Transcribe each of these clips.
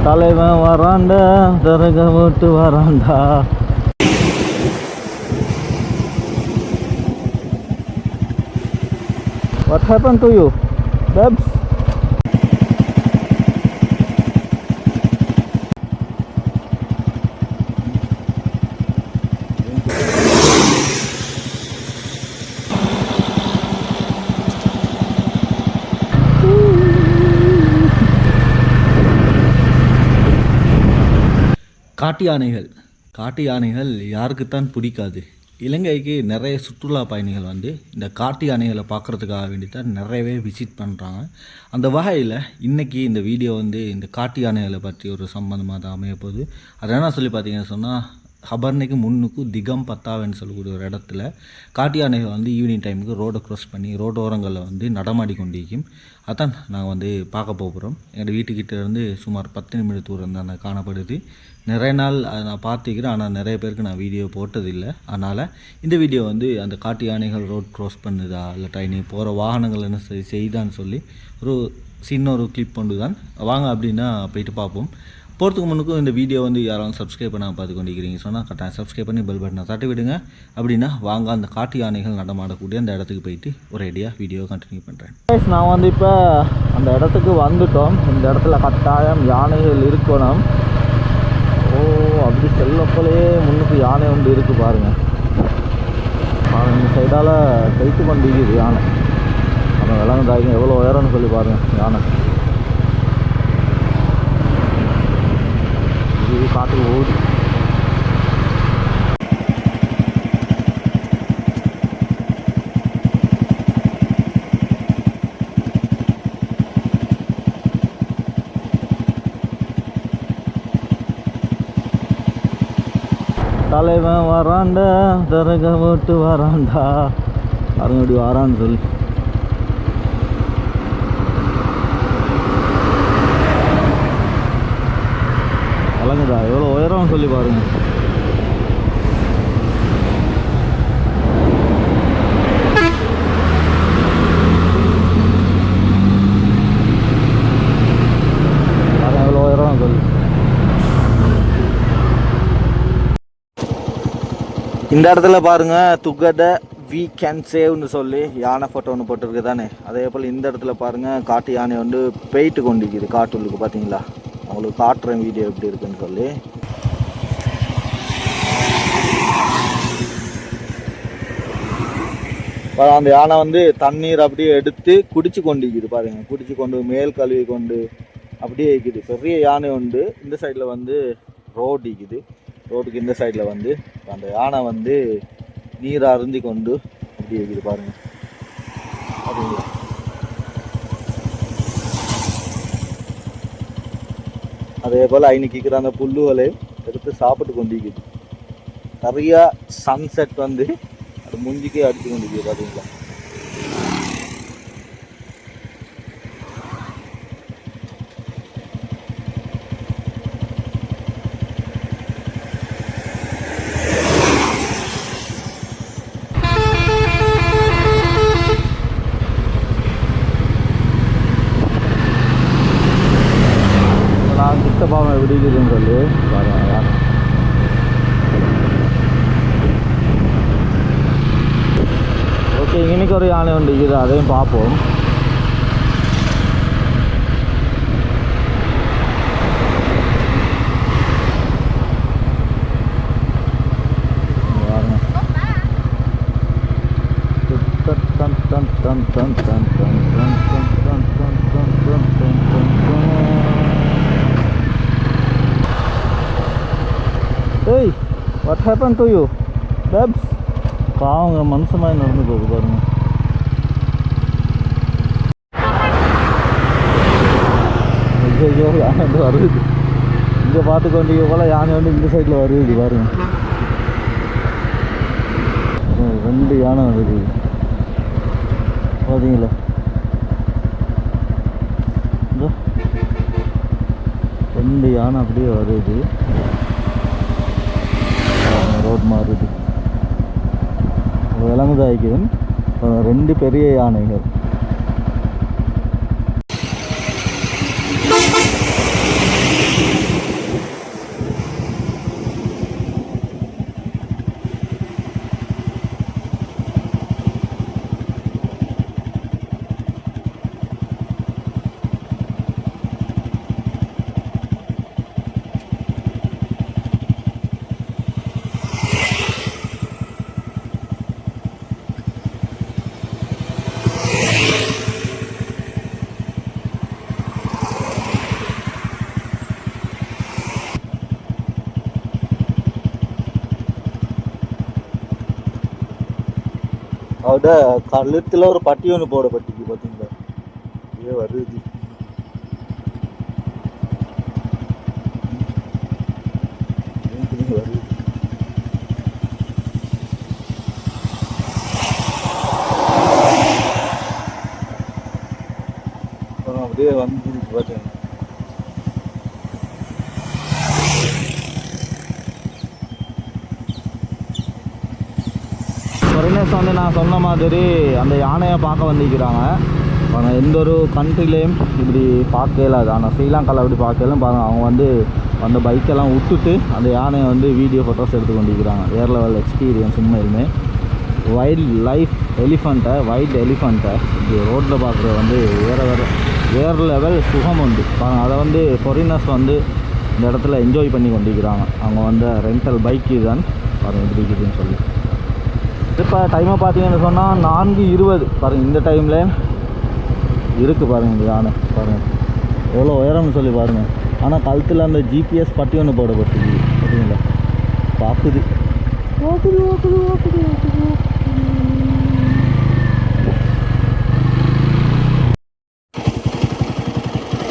தலைவன் வராண்டா தரக விட்டு வராண்டா. What happened to you, Babs? காட்டு யானைகள் யாருக்குத்தான் பிடிக்காது. இலங்கைக்கு நிறைய சுற்றுலா பயணிகள் வந்து இந்த காட்டு யானைகளை பார்க்குறதுக்காக வேண்டி தான் நிறையவே விசிட் பண்ணுறாங்க. அந்த வகையில் இன்றைக்கி இந்த வீடியோ வந்து இந்த காட்டு யானைகளை பற்றி ஒரு சம்பந்தமாக தான் அமைய போகுது. அது என்ன சொல்லி பார்த்தீங்கன்னு சொன்னால், ஹபர்னிக்கு முன்னுக்கு திகம் பத்தாவன்னு சொல்லக்கூடிய ஒரு இடத்துல காட்டு யானைகள் வந்து ஈவினிங் டைமுக்கு ரோடை க்ராஸ் பண்ணி ரோடோரங்களில் வந்து நடமாடி கொண்டிருக்கும். அதான் நாங்கள் வந்து பார்க்க போகிறோம். எங்கள் வீட்டுக்கிட்ட இருந்து சுமார் 10 நிமிட தூரம் தான் காணப்படுது. நிறைய நாள் அதை நான் பார்த்துக்கிறேன், ஆனால் நிறைய பேருக்கு நான் வீடியோ போட்டதில்லை. அதனால் இந்த வீடியோ வந்து அந்த காட்டு யானைகள் ரோட் க்ராஸ் பண்ணுதா இல்லை ட்ரெயினு போகிற வாகனங்கள் என்ன செய்தான்னு சொல்லி ஒரு சின்ன ஒரு கிளிப் கொண்டு தான் வாங்க அப்படின்னா போயிட்டு பார்ப்போம். போகிறதுக்கு முன்னுக்கும் இந்த வீடியோ வந்து யாராலும் சப்ஸ்கிரைப் பண்ணால் பார்த்து கொண்டிருக்கிறீங்க சொன்னால் கரெக்டாக சப்ஸ்கிரைப் பண்ணி பெல் பட்டனை தட்டி விடுங்க. அப்படின்னா வாங்க அந்த காட்டு யானைகள் நடமாடக்கூடிய அந்த இடத்துக்கு போயிட்டு ஒரு ஐடியா வீடியோ கண்டினியூ பண்ணுறேன். நான் வந்து இப்போ அந்த இடத்துக்கு வந்துட்டோம். இந்த இடத்துல கட்டாயம் யானைகள் இருக்கணும். ஓ, அப்படி செல்லப்போலையே முன்னுக்கு யானை ஒன்று இருக்குது பாருங்கள். இந்த சைடால் கைத்து கொண்டிருக்குது யானை. அந்த விலங்குதாய்ங்க எவ்வளோ உயரம்னு சொல்லி பாருங்கள். யானை இது காட்டுக்கு ஓடி தலைவன் வராண்டா தரக விட்டு வராண்டா. அருங்கடி வரான்னு சொல்லி வழங்குதா எவ்வளோ உயரம் சொல்லி பாருங்க. எவ்வளோ உயரம் சொல்லி இந்த இடத்துல பாருங்க டுகெதர் வி கேன் சேவ்னு சொல்லி யானை ஃபோட்டோ ஒன்று போட்டிருக்கு தானே. அதே போல் இந்த இடத்துல பாருங்க காட்டு யானை வந்து போயிட்டு கொண்டிருக்குது காட்டுள்ளுக்கு. பார்த்தீங்களா, அவங்களுக்கு காட்டுறேன் வீடியோ எப்படி இருக்குன்னு சொல்லி. அந்த யானை வந்து தண்ணீர் அப்படியே எடுத்து குடிச்சு கொண்டிருக்குது பாருங்க. குடிச்சு கொண்டு மேல் கழுவி கொண்டு அப்படியே இருக்குது. பெரிய யானை உண்டு. இந்த சைடில் வந்து ரோடு இருக்குது. ரோடுக்கு இந்த சைடில் வந்து அந்த யானை வந்து நீரை அருந்தி கொண்டு அப்படி இருக்குது பாருங்கள். அப்படிங்களா, அதே போல் ஐநூக்கிக்கிற அந்த புல்லுகளை எடுத்து சாப்பிட்டு கொண்டிருக்குது. நிறையா சன்செட் வந்து அது முஞ்சிக்கே அடித்து கொண்டிருக்குது பார்த்தீங்களா. பாவம் எப்படி இருக்குதுன்னு சொல்லி பாருங்க. ஓகே, இன்னைக்கு ஒரு யானை ஒன்று இருக்குது, அதையும் பார்ப்போம். Hey, what happened to you, Babs? பாவங்க மனுஷன் மாதிரி நடந்து போகுது பாருங்க. ஐயோ, யானை வந்து வருது. இங்கே பார்த்து கொண்டிருக்க போல யானை வந்து இந்த சைடில் வருது பாருங்க. 2 யானை வருது பார்த்தீங்களா. 2 யானை அப்படியே வருது. ரோட் மாறுது. விலங்குதாய்க்கும் 2 பெரிய யானைகள். அதோட கழுத்தில் ஒரு பட்டி ஒன்று போடப்பட்டிருக்கு பார்த்தீங்களா, இதே வருது. வருது அப்படியே வந்துருக்கு பார்த்தீங்கன்னா. ஃபாரினர்ஸ் வந்து நான் சொன்ன மாதிரி அந்த யானையை பார்க்க வந்திருக்கிறாங்க. எந்த ஒரு கண்ட்ரிலேயும் இப்படி பார்க்க இயலாது. ஆனால் ஸ்ரீலங்காவில் அப்படி பார்க்கலாம் பாருங்கள். அவங்க வந்து அந்த பைக்கெல்லாம் விட்டுட்டு அந்த யானையை வந்து வீடியோ ஃபோட்டோஸ் எடுத்து கொண்டிருக்கிறாங்க. வேறு லெவல் எக்ஸ்பீரியன்ஸ் உண்மையிலுமே. வைல்ட் எலிஃபண்ட்டை இப்படி ரோட்டில் பார்க்குறது வந்து வேறு லெவல் சுகம் உண்டு பாருங்கள். அதை வந்து ஃபாரினர்ஸ் வந்து இந்த இடத்துல என்ஜாய் பண்ணி கொண்டிருக்கிறாங்க. அவங்க வந்து ரெண்டல் பைக் இதுதான் பாருங்கள் எப்படி இருக்குதுன்னு சொல்லி. இப்போ டைமை பார்த்தீங்கன்னு சொன்னால் 4:20 பாருங்கள். இந்த டைமில் இருக்குது பாருங்கள் இந்த யானை பாருங்கள் எவ்வளோ உயரம்னு சொல்லி பாருங்கள். ஆனால் கழுத்தில் அந்த ஜிபிஎஸ் பட்டி ஒன்று போடப்பட்டிருக்கு பார்த்தீங்களா, பார்க்குது.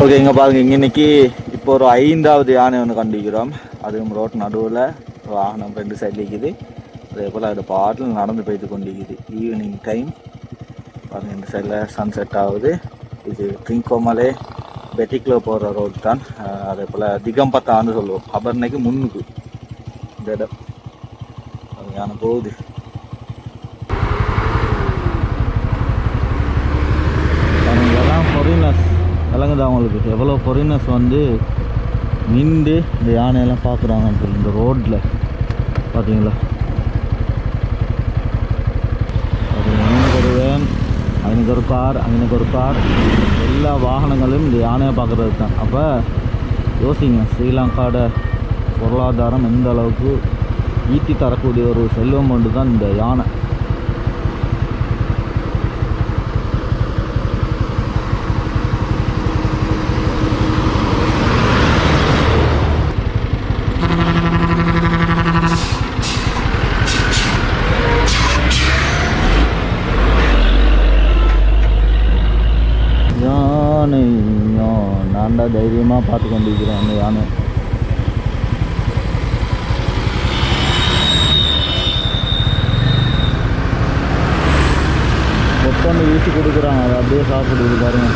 ஓகே, இங்கே பாருங்கள். இன்னைக்கு இப்போ ஒரு 5வது யானை ஒன்று கண்டிக்கிறோம். அதுவும் ரோட் நடுவில் வாகனம் 2 சைடில் இருக்குது. அதே போல் அது பாட்டில் நடந்து போய்த்து கொண்டிருக்குது. ஈவினிங் டைம் பாருங்கள். இந்த சைடில் சன்செட் ஆகுது. இது ட்ரிங்கோமலே பெட்டிக்லோ போகிற ரோடு தான். அதே போல் திகம்பத்தான்னு சொல்லுவோம். அபர்ணைக்கு முன்னுக்கு இந்த இடம் யானை போகுது. இதெல்லாம் ஃபாரினர்ஸ் விளங்குது அவங்களுக்கு. எவ்வளோ ஃபாரினர்ஸ் வந்து நின்று இந்த யானையெல்லாம் பார்க்குறாங்கன்னு சொல்லி இந்த ரோட்டில் பார்த்தீங்களா. எனக்கு ஒரு கார், அங்கே ஒரு கார், எல்லா வாகனங்களும் இந்த யானையை பார்க்குறது தான். அப்போ யோசிங்க, ஸ்ரீலங்காவோட பொருளாதாரம் எந்த அளவுக்கு ஈட்டி தரக்கூடிய ஒரு செல்வம் ஒன்று தான் இந்த யானை. நான்டா தைரியமாக பார்த்து கொண்டிருக்கிறேன் அந்த யானை. கொத்தன்னு வீசி கொடுக்குறாங்க, அதை அப்படியே சாப்பிடுது பாருங்க.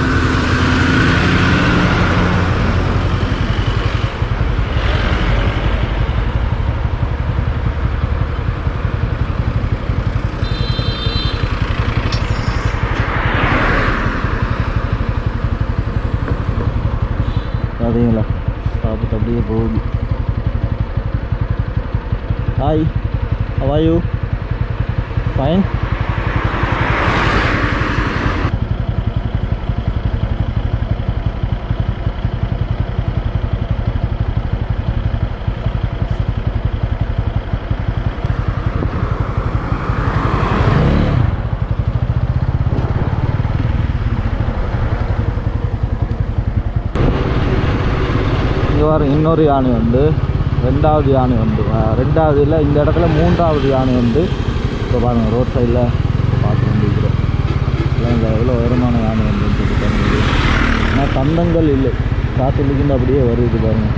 பார்த்தீங்களா, சாப்பிட்டு அப்படியே போகுது. Hi, how are you? Fine. இன்னொரு யானை உண்டு, 2வது யானை உண்டு. 2வது இல்லை, இந்த இடத்துல 3வது யானை உண்டு. இப்போ பாருங்கள், ரோட் சைடில் பார்த்து கொண்டிருக்கிறோம். இல்லை எவ்வளோ உயரமான யானை உண்டுன்னு சொல்லி பாருங்கள். ஆனால் தந்தங்கள் இல்லை, காற்றுலுக்கு அப்படியே வருது பாருங்கள்.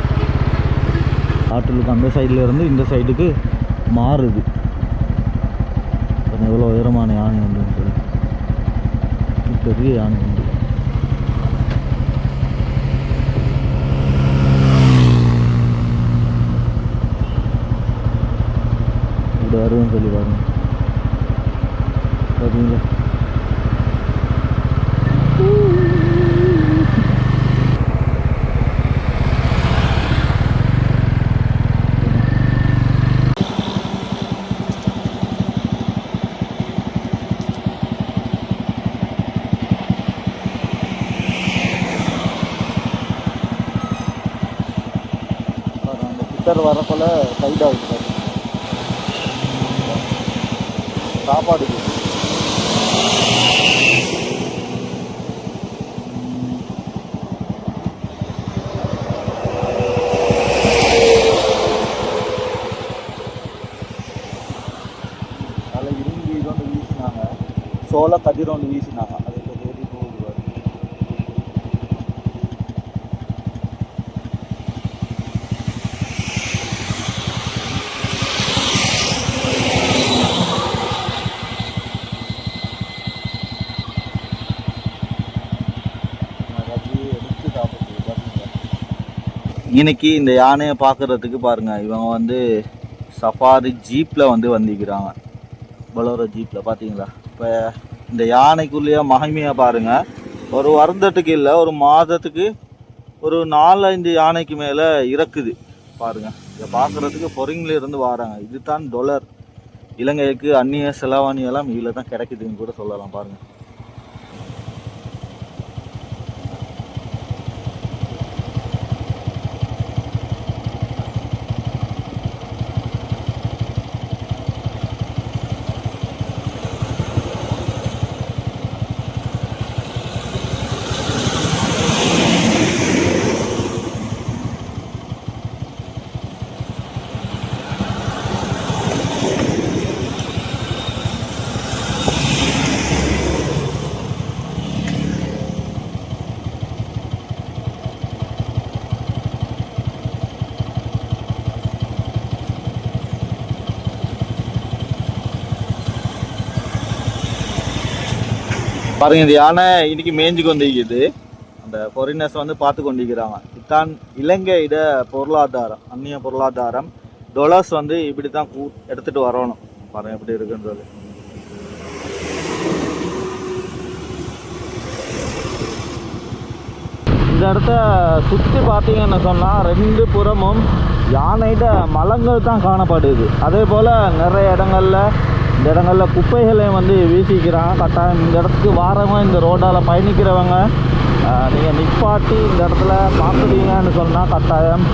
காற்றுலுக்கு அந்த சைடில் இருந்து இந்த சைடுக்கு மாறுது. எவ்வளோ உயரமான யானை உண்டுன்னு சொல்லி, பெரிய யானை உண்டு. வரும்னு சொல்லி பாருங்க. பார்த்தீங்களா, அந்த சித்தர் வரப்போல சைட் ஆகுது சாப்பாடு. அதில் இரும்பு இதொன்று வீசினாங்க. போல் கதிர் ஒன்று வீசினாங்க. அது இப்போ தேடி போகுது. இன்னைக்கு இந்த யானையை பார்க்குறதுக்கு பாருங்கள், இவங்க வந்து சஃபாரி ஜீப்பில் வந்து வந்திக்கிறாங்க. பலோரோ ஜீப்பில் பார்த்தீங்களா? இப்போ இந்த யானைக்குள்ளேயே மகிமையாக பாருங்கள், ஒரு வருடத்துக்கு இல்லை, ஒரு மாதத்துக்கு ஒரு 4-5 யானைக்கு மேலே இறக்குது பாருங்கள். இதை பார்க்குறதுக்கு பொறிங்கிலிருந்து வராங்க. இதுதான் டொலர். இலங்கைக்கு அந்நிய செலவாணி எல்லாம் இதில் தான் கிடைக்குதுன்னு கூட சொல்லலாம் பாருங்கள். பாருங்க, இந்த யானை இன்னைக்கு மேய்ஞ்சு கொண்டிருக்குது. அந்த ஃபாரினர்ஸ் வந்து பார்த்து கொண்டிருக்கிறாங்க. இதுதான் இலங்கையிட பொருளாதாரம், அந்நிய பொருளாதாரம். டொலர்ஸ் வந்து இப்படி தான் எடுத்துகிட்டு வரணும். பாருங்க எப்படி இருக்குன்றது. இந்த இடத்த சுற்றி பார்த்தீங்கன்னு சொன்னால் 2 புறமும் யானையிட மலங்கள் தான் காணப்படுது. அதே போல் நிறைய இந்த இடங்களில் குப்பைகளையும் வந்து வீசிக்கிறாங்க. கட்டாயம் இந்த இடத்துக்கு வாரவங்க, இந்த ரோடால் பயணிக்கிறவங்க நீங்கள் நிப்பாட்டி இந்த இடத்துல பார்த்துட்டீங்கன்னு சொன்னால் கட்டாயம்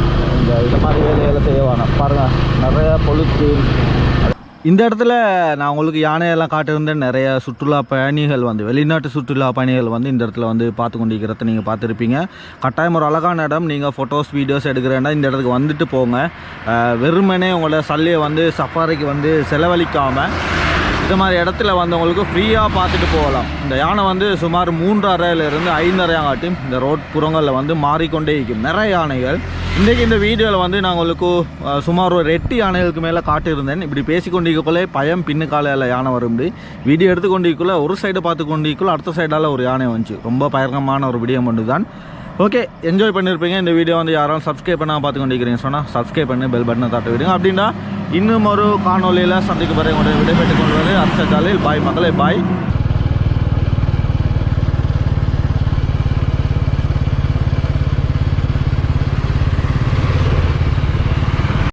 இந்த மாதிரி வேலைகளை செய்ய வேணும். பாருங்கள், நிறைய பொலித்தீன். இந்த இடத்துல நான் உங்களுக்கு யானையெல்லாம் காட்டியிருந்தேன். நிறைய சுற்றுலா பயணிகள் வந்து, வெளிநாட்டு சுற்றுலா பயணிகள் வந்து இந்த இடத்துல வந்து பார்த்து கொண்டிருக்கிறத நீங்கள் பார்த்துருப்பீங்க. கட்டாயம் ஒரு அழகான இடம். நீங்கள் ஃபோட்டோஸ் வீடியோஸ் எடுக்கிறேன்னா இந்த இடத்துக்கு வந்துட்டு போங்க. வெறுமனே உங்களோட சல்லியை வந்து சஃபாரிக்கு வந்து செலவழிக்காமல் இந்த மாதிரி இடத்துல வந்து உங்களுக்கு ஃப்ரீயாக பார்த்துட்டு போகலாம். இந்த யானை வந்து சுமார் 3.5 5.5 காட்டியும் இந்த ரோட் புறங்களில் வந்து மாறிக்கொண்டே இருக்கும் நிறைய யானைகள். இன்றைக்கி இந்த வீடியோவில் வந்து நான் உங்களுக்கு சுமார் ஒரு 8 யானைகளுக்கு மேலே காட்டியிருந்தேன். இப்படி பேசிக்கொண்டிருக்கக்குள்ளே பயம் பின்னுக்காலையில் யானை வரும். வீடியோ எடுத்துக்கொண்டிருக்குள்ள ஒரு சைடு பார்த்து கொண்டிருக்குள்ள அடுத்த சைடால் ஒரு யானை வந்துச்சு. ரொம்ப பயங்கரமான ஒரு விடயம் ஒன்று தான். ஓகே, என்ஜாய் பண்ணியிருப்பீங்க. இந்த வீடியோ வந்து யாரும் சப்ஸ்கிரைப் பண்ணால் பார்த்து கொண்டிருக்கிறீங்க சொன்னால் சப்ஸ்கிரைப் பண்ணி பெல் பட்டனை தட்ட விடுங்க. அப்படின்னா இன்னும் ஒரு காணொலியில் சந்திக்க போகிற உங்களுடைய விடைபெற்றுக் கொள்வது அர்த்தகாலில். பாய் மக்களே, பாய்.